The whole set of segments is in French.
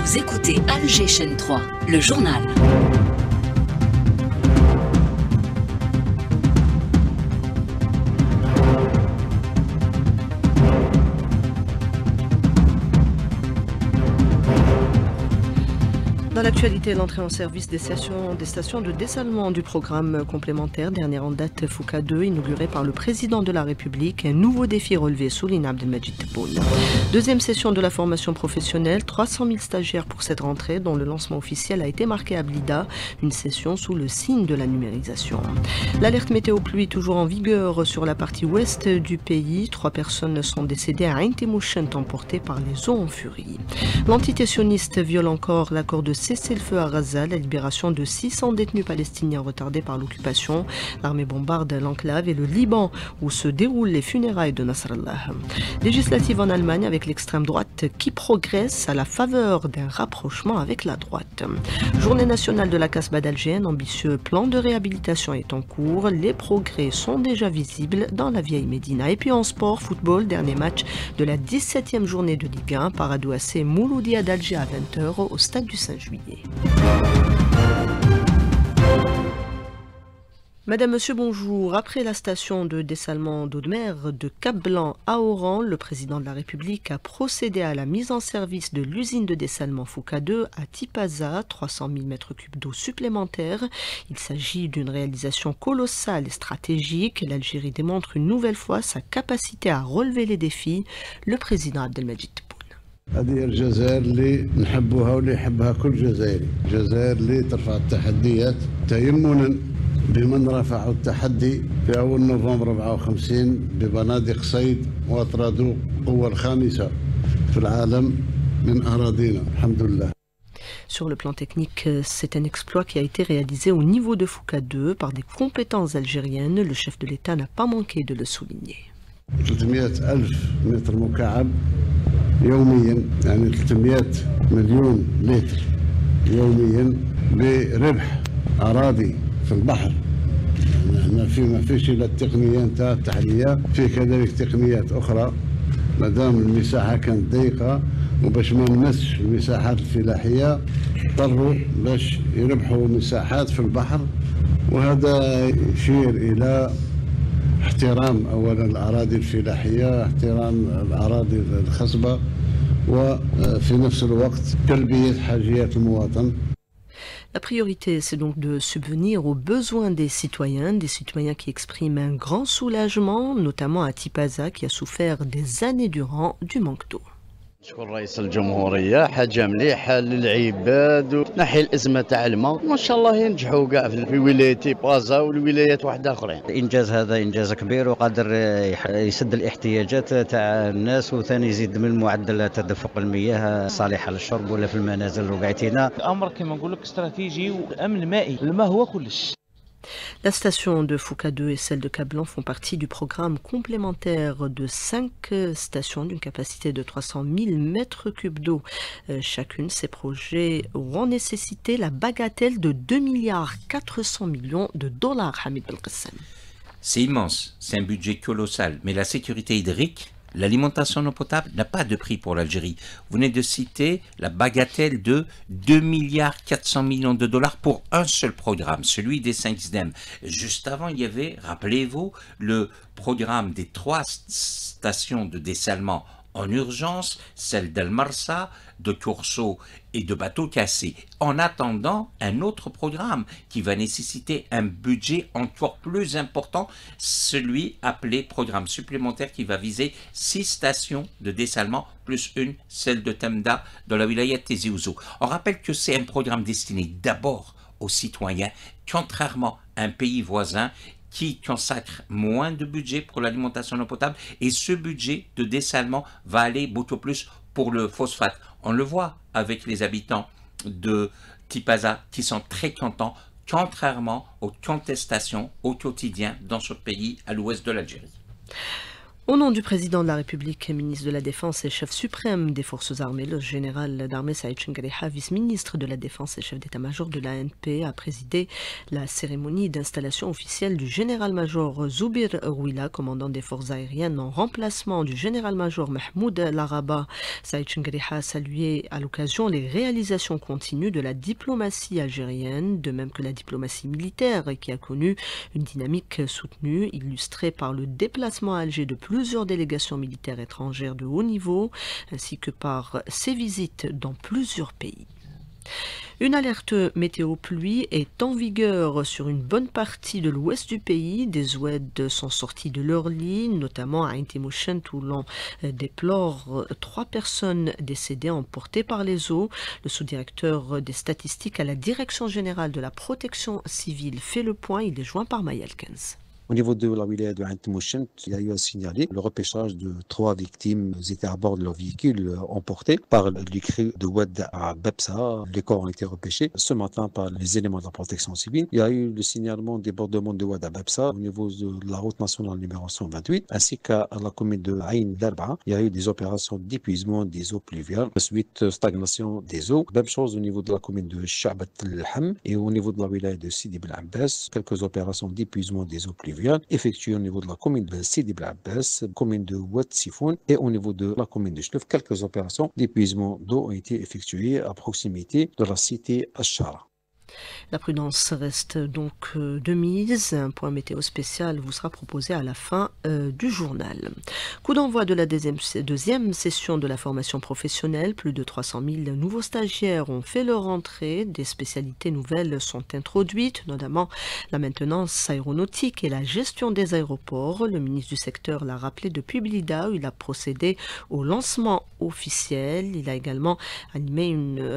Vous écoutez Alger Chaîne 3, le journal. Dans l'actualité, l'entrée en service des stations de dessalement du programme complémentaire, dernière en date Fouka 2, inauguré par le président de la République, un nouveau défi relevé sous Abdelmajid Tebboune. Deuxième session de la formation professionnelle, 300 000 stagiaires pour cette rentrée, dont le lancement officiel a été marqué à Blida, une session sous le signe de la numérisation. L'alerte météo pluie toujours en vigueur sur la partie ouest du pays. 3 personnes sont décédées à Ain Temouchen, emportées par les eaux en furie. L'entité sioniste viole encore l'accord de cessez-le-feu à Gaza, la libération de 600 détenus palestiniens retardés par l'occupation. L'armée bombarde l'enclave et le Liban où se déroulent les funérailles de Nasrallah. Législative en Allemagne avec l'extrême droite qui progresse à la faveur d'un rapprochement avec la droite. Journée nationale de la Casbah d'Alger, un ambitieux plan de réhabilitation est en cours. Les progrès sont déjà visibles dans la vieille Médina. Et puis en sport, football, dernier match de la 17e journée de Ligue 1, Paradou AC Mouloudia d'Alger à 20h au stade du 5 juillet. Madame, Monsieur, bonjour. Après la station de dessalement d'eau de mer de Cap-Blanc à Oran, le président de la République a procédé à la mise en service de l'usine de dessalement Fouka 2 à Tipaza, 300 000 m3 d'eau supplémentaire. Il s'agit d'une réalisation colossale et stratégique. L'Algérie démontre une nouvelle fois sa capacité à relever les défis. Le président Abdelmajid Tebboune. هذه الجزائر اللي نحبوها واللي يحبها كل جزائري، جزائر اللي ترفع التحديات تيمنا بمن رفعوا التحدي في أول نوفمبر 54 ببنادق صيد وأطرادوا القوة الخامسة في العالم من أراضينا الحمد لله. Sur le plan technique, c'est un exploit qui a été réalisé au niveau de Fouka 2 par des compétences algériennes. Le chef de l'État n'a pas manqué de le souligner. 300,000 متر مكعب يوميا، يعني 300 مليون لتر يوميا بربح أراضي في البحر. يعني ما فيش إلا التقنية نتاع التحلية، في كذلك تقنيات أخرى ما دام المساحة كانت ضيقة وباش ما نمسش المساحات الفلاحية اضطروا باش يربحوا مساحات في البحر، وهذا يشير إلى احترام أولا الأراضي الفلاحية، احترام الأراضي الخصبة، وفي نفس الوقت تلبية حاجيات المواطن. La priorité, c'est donc de subvenir aux besoins des citoyens qui expriment un grand soulagement, notamment à Tipaza, qui a souffert des années durant du manque d'eau. شكون رئيس الجمهورية حاجة مليحة للعباد ونحي الأزمة تاع الماء وإن شاء الله ينجحوا كاع في ولاية بازا والولايات واحدة أخرين. الإنجاز هذا إنجاز كبير وقادر يسد الاحتياجات تاع الناس وثاني يزيد من معدل تدفق المياه الصالحة للشرب ولا في المنازل وقعتنا. أمر كما نقول لك استراتيجي والأمن المائي، الماء هو كلش. La station de Fouka 2 et celle de Cap-Blanc font partie du programme complémentaire de 5 stations d'une capacité de 300 000 m3 d'eau. Chacune, ces projets auront nécessité la bagatelle de 2,4 milliards de dollars, Hamid Belkacem. C'est immense, c'est un budget colossal, mais la sécurité hydrique, l'alimentation en eau potable n'a pas de prix pour l'Algérie. Vous venez de citer la bagatelle de 2,4 milliards de dollars pour un seul programme, celui des 5 SDEM. Juste avant, il y avait, rappelez-vous, le programme des 3 stations de dessalement en urgence, celle d'El Marsa, de Corso et de Bateau Cassé. En attendant un autre programme qui va nécessiter un budget encore plus important, celui appelé programme supplémentaire qui va viser 6 stations de dessalement plus une, celle de Temda dans la wilaya de Tizi Ouzou. On rappelle que c'est un programme destiné d'abord aux citoyens, contrairement à un pays voisin qui consacre moins de budget pour l'alimentation en eau potable, et ce budget de dessalement va aller beaucoup plus pour le phosphate. On le voit avec les habitants de Tipaza qui sont très contents, contrairement aux contestations au quotidien dans ce pays à l'ouest de l'Algérie. Au nom du président de la République, ministre de la Défense et chef suprême des forces armées, le général d'armée Saïd Chengariha, vice-ministre de la Défense et chef d'état-major de l'ANP, a présidé la cérémonie d'installation officielle du général-major Zoubir Rouila, commandant des forces aériennes en remplacement du général-major Mahmoud Laraba. Saïd Chengariha a salué à l'occasion les réalisations continues de la diplomatie algérienne, de même que la diplomatie militaire qui a connu une dynamique soutenue, illustrée par le déplacement à Alger de plusieurs délégations militaires étrangères de haut niveau, ainsi que par ses visites dans plusieurs pays. Une alerte météo pluie est en vigueur sur une bonne partie de l'ouest du pays. Des oueds sont sortis de leur lit, notamment à Intimouchen, où l'on déplore 3 personnes décédées emportées par les eaux. Le sous-directeur des statistiques à la Direction générale de la protection civile fait le point. Il est joint par Mayel Kenz. Au niveau de la wilaya de Ain Temouchent, il y a eu à signaler le repêchage de 3 victimes qui étaient à bord de leur véhicule emportés par le cru de Oued à Bepsa. Les corps ont été repêchés ce matin par les éléments de la protection civile. Il y a eu le signalement des débordement de Oued à Bepsa au niveau de la route nationale numéro 128, ainsi qu'à la commune de Ain Darba. Il y a eu des opérations d'épuisement des eaux pluviales suite stagnation des eaux. Même chose au niveau de la commune de Chabat el-Ham et au niveau de la wilaya de Sidi Bel Abbas, quelques opérations d'épuisement des eaux pluviales effectuées au niveau de la commune de Sidi Bel Abbas, commune de Oued Sifoun et au niveau de la commune de Chlouf. Quelques opérations d'épuisement d'eau ont été effectuées à proximité de la cité Ashara. La prudence reste donc de mise. Un point météo spécial vous sera proposé à la fin du journal. Coup d'envoi de la deuxième session de la formation professionnelle. Plus de 300 000 nouveaux stagiaires ont fait leur entrée. Des spécialités nouvelles sont introduites, notamment la maintenance aéronautique et la gestion des aéroports. Le ministre du secteur l'a rappelé depuis Blida, où il a procédé au lancement officiel. Il a également animé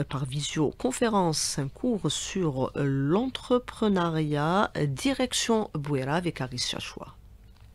par visioconférence un cours sur l'entrepreneuriat, direction Bouira avec Aris Chachoua.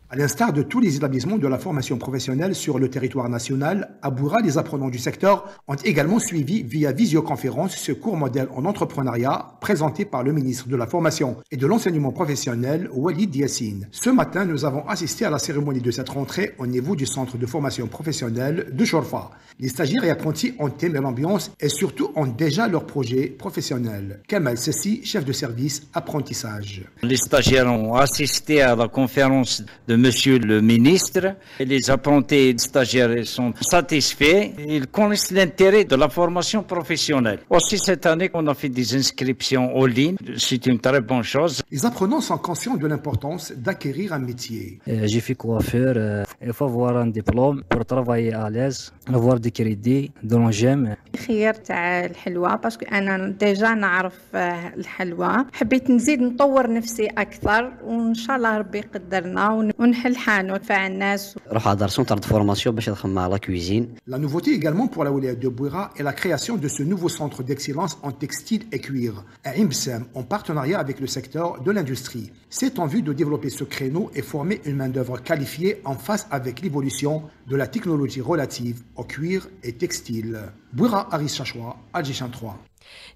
À l'instar de tous les établissements de la formation professionnelle sur le territoire national, à Bouira, les apprenants du secteur ont également suivi via visioconférence ce cours modèle en entrepreneuriat présenté par le ministre de la Formation et de l'Enseignement professionnel, Walid Yassine. Ce matin, nous avons assisté à la cérémonie de cette rentrée au niveau du centre de formation professionnelle de Chorfa. Les stagiaires et apprentis ont aimé l'ambiance et surtout ont déjà leur projet professionnel. Kamal Sessi, chef de service apprentissage. Les stagiaires ont assisté à la conférence de Monsieur le ministre. Les apprentis et stagiaires sont satisfaits. Ils connaissent l'intérêt de la formation professionnelle. Aussi, cette année, on a fait des inscriptions en ligne. C'est une très bonne chose. Les apprenants sont conscients de l'importance d'acquérir un métier. J'ai fait coiffeur. Il faut avoir un diplôme pour travailler à l'aise, avoir des crédits de l'engem. خيار تاع الحلوى باسكو انا ديجا نعرف الحلوى حبيت نزيد نطور نفسي اكثر وان شاء الله ربي يقدرنا ونحل حانوت تاع الناس. نروح على سونتر دو فورماسيون باش نخدم على كويزين. La nouveauté également pour la wilaya de Bouira est la création de ce nouveau centre d'excellence en textile et cuir à Imbsem en partenariat avec le secteur de l'industrie. C'est en vue de développer ce créneau et former une main-d'œuvre qualifiée en face avec l'évolution de la technologie relative au cuir et textile. Bouira, Aris Chachoua, Algéchin 3.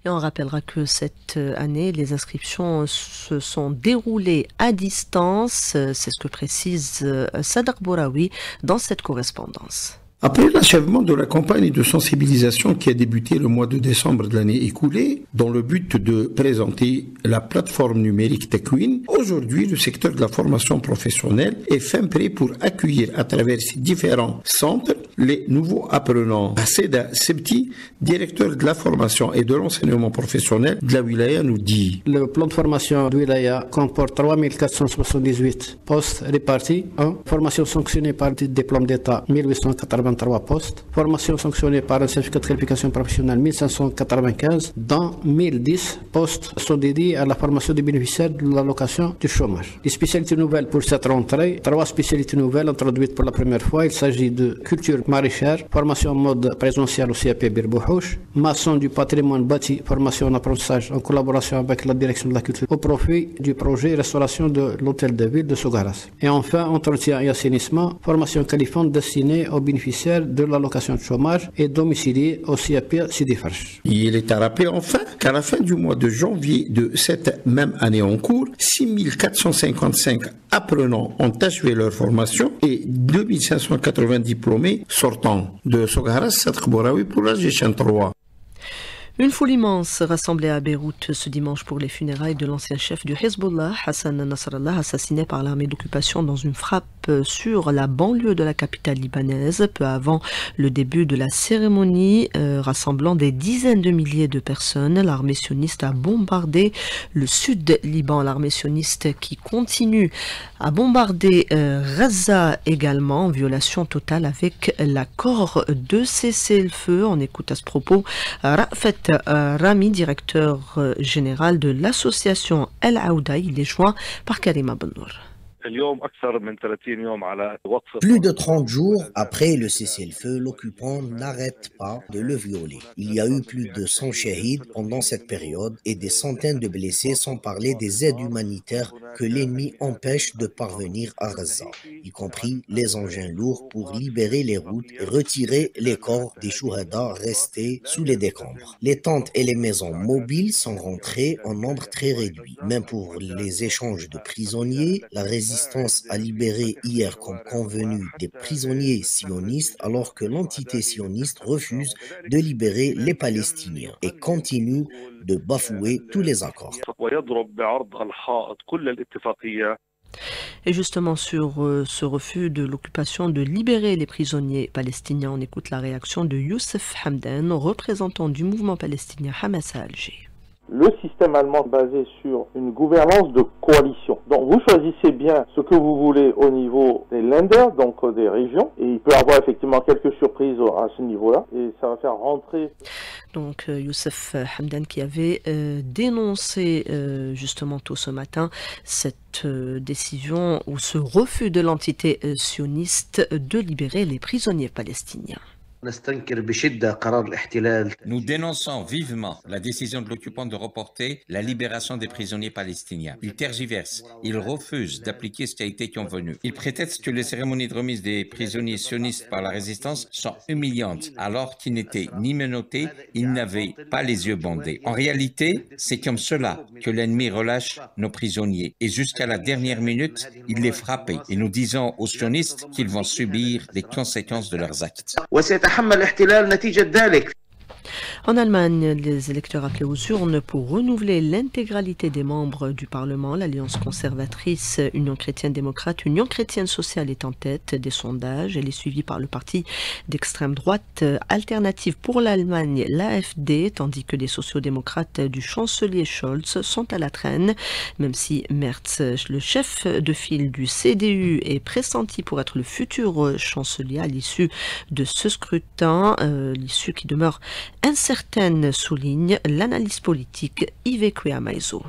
Et on rappellera que cette année, les inscriptions se sont déroulées à distance. C'est ce que précise Sadr Bouraoui dans cette correspondance. Après l'achèvement de la campagne de sensibilisation qui a débuté le mois de décembre de l'année écoulée, dans le but de présenter la plateforme numérique Tekwin, aujourd'hui le secteur de la formation professionnelle est fin prêt pour accueillir à travers ses différents centres les nouveaux apprenants. Seda Septi, directeur de la formation et de l'enseignement professionnel de la wilaya, nous dit: Le plan de formation de wilaya comporte 3478 postes répartis en formation sanctionnée par le diplôme d'État 1883 postes, formation sanctionnée par un certificat de qualification professionnelle 1595, dont 1010 postes sont dédiés à la formation des bénéficiaires de l'allocation du chômage. Les spécialités nouvelles pour cette rentrée, 3 spécialités nouvelles introduites pour la première fois. Il s'agit de culture maraîchère, formation en mode présentiel au CAP Birbouhouch, maçon du patrimoine bâti, formation en apprentissage en collaboration avec la direction de la culture au profit du projet restauration de l'hôtel de ville de Sougaras. Et enfin, entretien et assainissement, formation qualifiante destinée aux bénéficiaires bénéficiaires de l'allocation de chômage et domiciliés au CAP Sidi Farch. Il est à rappeler enfin qu'à la fin du mois de janvier de cette même année en cours, 6455 apprenants ont achevé leur formation et 2580 diplômés sortant de Sogaras Sadq Bouraoui pour la Géchane 3. Une foule immense rassemblée à Beyrouth ce dimanche pour les funérailles de l'ancien chef du Hezbollah, Hassan Nasrallah, assassiné par l'armée d'occupation dans une frappe sur la banlieue de la capitale libanaise, peu avant le début de la cérémonie rassemblant des dizaines de milliers de personnes. L'armée sioniste a bombardé le sud Liban, l'armée sioniste qui continue à bombarder Gaza également, en violation totale avec l'accord de cessez-le-feu. On écoute à ce propos Rafet Rami, directeur général de l'association El Aouda. Il est joint par Karima Bennour. Plus de 30 jours après le cessez-le-feu, l'occupant n'arrête pas de le violer. Il y a eu plus de 100 shahids pendant cette période et des centaines de blessés, sans parler des aides humanitaires que l'ennemi empêche de parvenir à Gaza, y compris les engins lourds pour libérer les routes et retirer les corps des chouhada restés sous les décombres. Les tentes et les maisons mobiles sont rentrées en nombre très réduit. Même pour les échanges de prisonniers, la résistance a libéré hier comme convenu des prisonniers sionistes alors que l'entité sioniste refuse de libérer les Palestiniens et continue de bafouer tous les accords. Et justement sur ce refus de l'occupation de libérer les prisonniers palestiniens, on écoute la réaction de Youssef Hamdan, représentant du mouvement palestinien Hamas à Alger. Le système allemand basé sur une gouvernance de coalition. Donc vous choisissez bien ce que vous voulez au niveau des Länder, donc des régions, et il peut y avoir effectivement quelques surprises à ce niveau-là, et ça va faire rentrer... Donc Youssef Hamdan qui avait dénoncé justement tôt ce matin cette décision ou ce refus de l'entité sioniste de libérer les prisonniers palestiniens. Nous dénonçons vivement la décision de l'occupant de reporter la libération des prisonniers palestiniens. Il tergiverse, il refuse d'appliquer ce qui a été convenu. Il prétexte que les cérémonies de remise des prisonniers sionistes par la résistance sont humiliantes, alors qu'ils n'étaient ni menottés, ils n'avaient pas les yeux bandés. En réalité, c'est comme cela que l'ennemi relâche nos prisonniers. Et jusqu'à la dernière minute, il les frappait. Et nous disons aux sionistes qu'ils vont subir les conséquences de leurs actes. En Allemagne, les électeurs appelés aux urnes pour renouveler l'intégralité des membres du Parlement. L'Alliance conservatrice Union chrétienne-démocrate, Union chrétienne sociale est en tête des sondages. Elle est suivie par le parti d'extrême droite Alternative pour l'Allemagne, l'AfD, tandis que les sociodémocrates du chancelier Scholz sont à la traîne. Même si Merz, le chef de file du CDU, est pressenti pour être le futur chancelier à l'issue de ce scrutin, l'issue qui demeure incertaine, souligne l'analyse politique Yves Kouamaizo.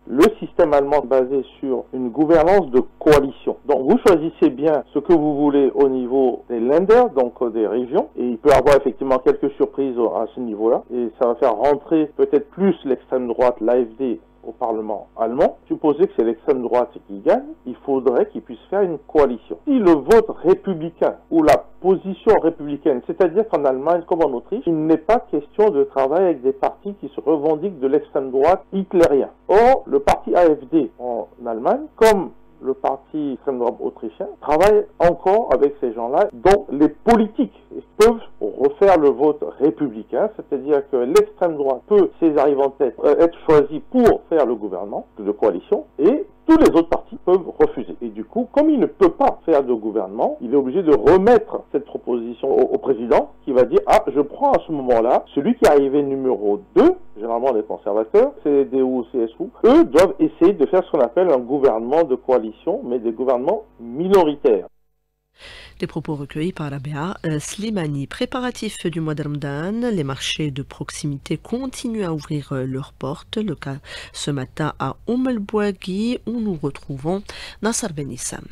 Le système allemand basé sur une gouvernance de coalition. Donc vous choisissez bien ce que vous voulez au niveau des Länder, donc des régions, et il peut y avoir effectivement quelques surprises à ce niveau-là, et ça va faire rentrer peut-être plus l'extrême droite, l'AfD, au Parlement allemand. Supposer que c'est l'extrême droite qui gagne, il faudrait qu'il puisse faire une coalition. Si le vote républicain ou la position républicaine, c'est-à-dire qu'en Allemagne comme en Autriche, il n'est pas question de travailler avec des partis qui se revendiquent de l'extrême droite hitlérien. Or, le parti AfD en Allemagne, comme le parti extrême droite autrichien, travaille encore avec ces gens-là, dont les politiques peuvent refaire le vote républicain, c'est-à-dire que l'extrême droite peut, s'ils arrivent en tête, être choisi pour faire le gouvernement de coalition, et tous les autres partis peuvent refuser. Et du coup, comme il ne peut pas faire de gouvernement, il est obligé de remettre cette proposition au président, qui va dire « Ah, je prends à ce moment-là, celui qui est arrivé numéro 2, généralement les conservateurs, CDU ou CSU, eux doivent essayer de faire ce qu'on appelle un gouvernement de coalition, mais des gouvernements minoritaires. » Des propos recueillis par Rabea Slimani. Préparatif du mois de Ramadan, les marchés de proximité continuent à ouvrir leurs portes. Le cas ce matin à El Bouaghi, où nous retrouvons Nassar Benissam.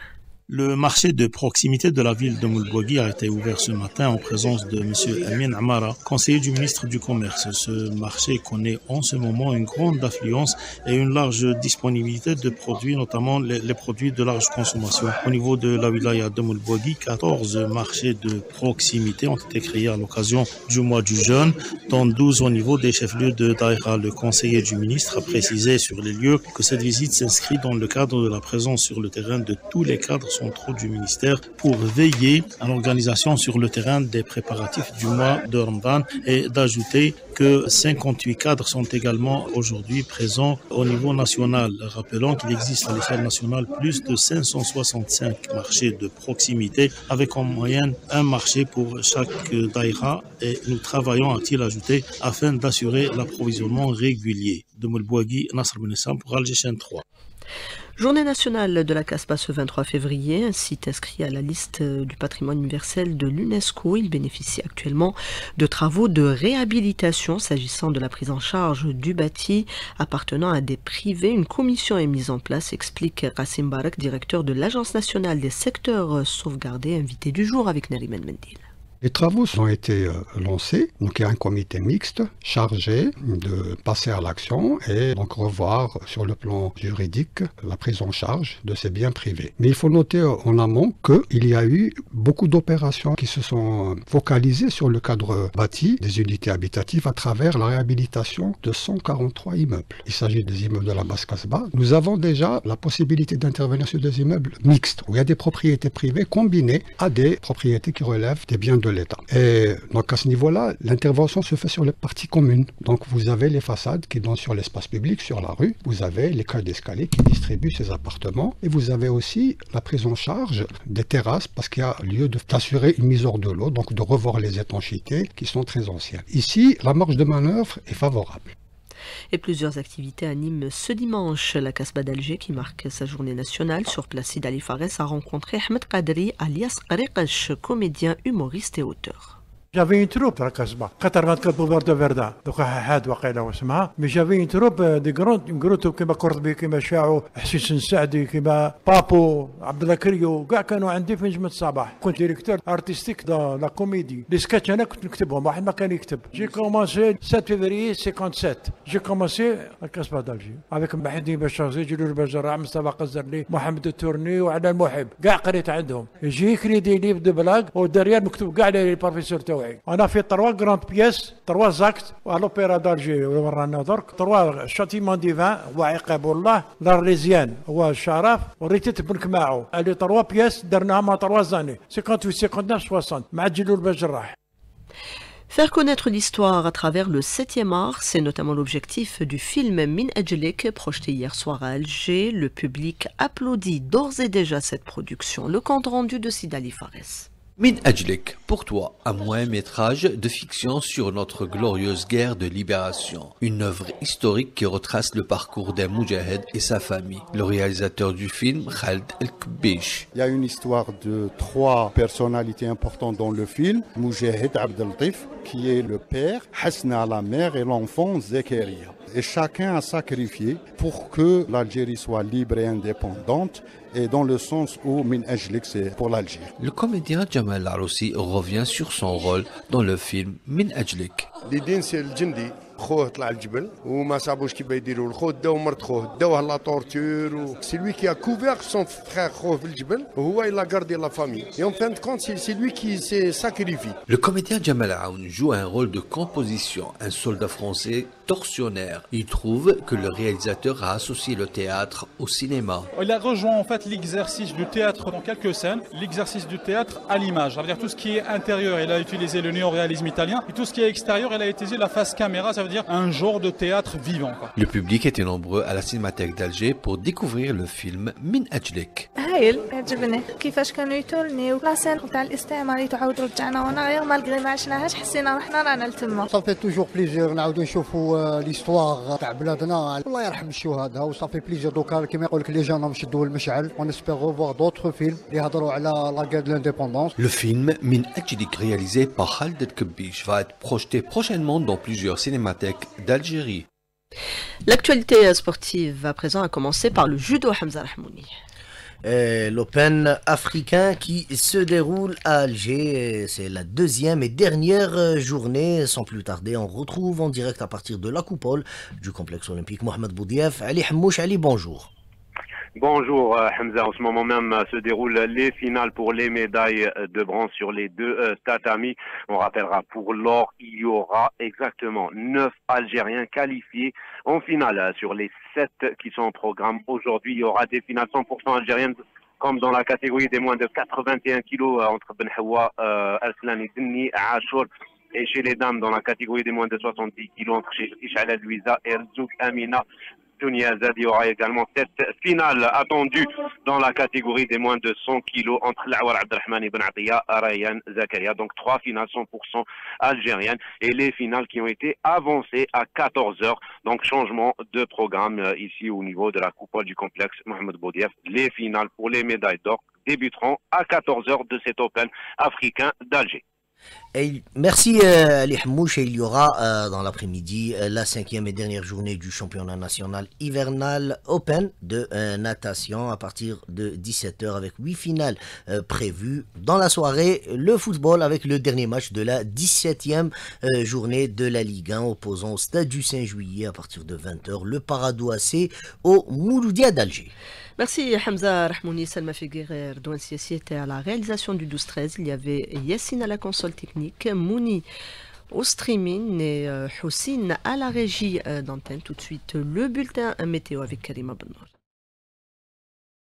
Le marché de proximité de la ville de Moulbougui a été ouvert ce matin en présence de M. Amin Amara, conseiller du ministre du Commerce. Ce marché connaît en ce moment une grande affluence et une large disponibilité de produits, notamment les produits de large consommation. Au niveau de la wilaya de Moulbougui, 14 marchés de proximité ont été créés à l'occasion du mois du jeûne, dont 12 au niveau des chefs-lieux de Daïra. Le conseiller du ministre a précisé sur les lieux que cette visite s'inscrit dans le cadre de la présence sur le terrain de tous les cadres centraux du ministère pour veiller à l'organisation sur le terrain des préparatifs du mois de Ramadan et d'ajouter que 58 cadres sont également aujourd'hui présents au niveau national. Rappelons qu'il existe à l'échelle nationale plus de 565 marchés de proximité avec en moyenne un marché pour chaque daïra et nous travaillons, a-t-il ajouté, afin d'assurer l'approvisionnement régulier. De Moulbougui, Nasr Benessam pour Alger 3. Journée nationale de la Casbah ce 23 février, un site inscrit à la liste du patrimoine universel de l'UNESCO. Il bénéficie actuellement de travaux de réhabilitation s'agissant de la prise en charge du bâti appartenant à des privés. Une commission est mise en place, explique Rassim Barak, directeur de l'Agence nationale des secteurs sauvegardés, invité du jour avec Nariman Mendil. Les travaux ont été lancés, donc il y a un comité mixte chargé de passer à l'action et donc revoir sur le plan juridique la prise en charge de ces biens privés. Mais il faut noter en amont qu'il y a eu beaucoup d'opérations qui se sont focalisées sur le cadre bâti des unités habitatives à travers la réhabilitation de 143 immeubles. Il s'agit des immeubles de la Basse Casbah. Nous avons déjà la possibilité d'intervenir sur des immeubles mixtes où il y a des propriétés privées combinées à des propriétés qui relèvent des biens de l'État. Et donc à ce niveau-là, l'intervention se fait sur les parties communes. Donc vous avez les façades qui donnent sur l'espace public, sur la rue, vous avez les cages d'escalier qui distribuent ces appartements et vous avez aussi la prise en charge des terrasses parce qu'il y a lieu d'assurer une mise hors de l'eau, donc de revoir les étanchéités qui sont très anciennes. Ici, la marge de manœuvre est favorable. Et plusieurs activités animent ce dimanche la Casbah d'Alger qui marque sa journée nationale. Sur place, Sid Ali Fares a rencontré Ahmed Qadri, alias Qariqash, comédien, humoriste et auteur. J'avais une troupe à la Casbah, 84 boulevard de Verdun, donc Had وقيلة واسمها. Mais j'avais une troupe de grands troupes كما قرطبي كما شاعو حسين السعدي كما بابو عبد الله كريو كاع كانوا عندي في نجمة الصباح. كنت ديريكتور ارتستيك دا لا كوميدي. لي سكتش انا كنت نكتبهم واحد ما كان يكتب. J'ai commencé 7 février 57. J'ai commencé à Casbah d'Alger avec محمد بشازي جلول بجراء مصطفى قزرلي محمد التورني وعلى المحب. كاع قريت عندهم. يجي يكري دي ليف دو بلاغ ودريال مكتوب كاع لي بروفيسور تاعي. On a fait 3 grandes pièces, 3 actes à l'Opéra d'Alger, ورانا درك 3 châtiments divins وعقاب الله l'Arlésienne والشرف وريتت بن كماعو. Les 3 pièces درناها مع 3 années 58 59 60 مع جلول بجراح. Faire connaître l'histoire à travers le 7e art, c'est notamment l'objectif du film Min Ajlik, projeté hier soir à Alger. Le public applaudit d'ores et déjà cette production. Le compte rendu de Sid Ali Fares. Min Ajlik, pour toi, un moyen-métrage de fiction sur notre glorieuse guerre de libération. Une œuvre historique qui retrace le parcours d'un moudjahed et sa famille. Le réalisateur du film, Khaled El-Kbish. Il y a une histoire de 3 personnalités importantes dans le film. Moudjahed Abdel-Latif, qui est le père, Hasna la mère et l'enfant Zakaria. Et chacun a sacrifié pour que l'Algérie soit libre et indépendante, et dans le sens où Min Ajlik, c'est pour l'Algérie. Le comédien Jamal Aroussi revient sur son rôle dans le film Min Ajlik. خوه طلع الجبل وما صابوش كيف يديروا الخو داو مرت خوه داوه لا طورتور سي لوي كي ا كوفير سون فخير خوه في الجبل وهو il a gardé la famille et en fin de compte c'est lui qui s'est sacrifié. Le comédien Jamal Aoun joue un rôle de composition, un soldat français tortionnaire. Il trouve que le réalisateur a associé le théâtre au cinéma. Il a rejoint en fait l'exercice du théâtre dans quelques scènes, l'exercice du théâtre à l'image. Ça veut dire tout ce qui est intérieur, il a utilisé le néo-réalisme italien, et tout ce qui est extérieur, il a utilisé la face caméra, ça veut dire un genre de théâtre vivant. Le public était nombreux à la Cinémathèque d'Alger pour découvrir le film Min Ajlik. هايل عجبني كيفاش كانوا يتولني ولا سين تاع الاستعمار تعاود رجعنا وانا غير مالغري ما عشناهاش حسينا روحنا رانا لتما. صافي توجور بليزير نعاودوا نشوفوا ليستواغ تاع بلادنا. الله يرحم الشهداء وصافي بليزير دوكا كيما يقول لك لي جون نشدوا المشعل ونسبيغ ريفوار دوطخ فيلم اللي يهضروا على لا غير دو لانديبوندونس. Le film Min Ajlik réalisé par Khaled El-Kbish va être projeté prochainement dans plusieurs cinémathèques d'Algérie. L'actualité sportive à présent a commencé par le judo Hamza Rahmouni. L'Open africain qui se déroule à Alger. C'est la deuxième et dernière journée. Sans plus tarder, on retrouve en direct à partir de la coupole du complexe olympique Mohamed Boudiaf. Ali Hamouch, Ali, bonjour. Bonjour Hamza, en ce moment même se déroulent les finales pour les médailles de bronze sur les deux tatamis. On rappellera pour l'or, il y aura exactement 9 Algériens qualifiés en finale. Sur les 7 qui sont en programme aujourd'hui, il y aura des finales 100% algériennes comme dans la catégorie des moins de 81 kilos entre Ben Hawa, Arslan Denni, Achour. Et chez les dames, dans la catégorie des moins de 70 kilos entre Ishala Louisa et Rzouk Amina. Il y aura également cette finale attendue dans la catégorie des moins de 100 kilos entre L'Awar Abdelrahman Ibn Atiya et Ryan Zakaria. Donc 3 finales 100% algériennes et les finales qui ont été avancées à 14h. Donc changement de programme ici au niveau de la coupole du complexe Mohamed Boudiaf. Les finales pour les médailles d'or débuteront à 14h de cet Open africain d'Alger. Merci Ali Hamouch. Et il y aura dans l'après-midi la 5e et dernière journée du championnat national hivernal Open de natation à partir de 17h avec 8 finales prévues. Dans la soirée, le football avec le dernier match de la 17e journée de la Ligue 1 opposant au Stade du Saint-Juillet à partir de 20h le Paradou AC au Mouloudia d'Alger. Merci Hamza Rahmouni, Salma Figuerer, Douane Siessi était à la réalisation du 12-13. Il y avait Yassine à la console technique, Mouni au streaming et Houssine à la régie d'antenne. Tout de suite, le bulletin météo avec Karima Bennour.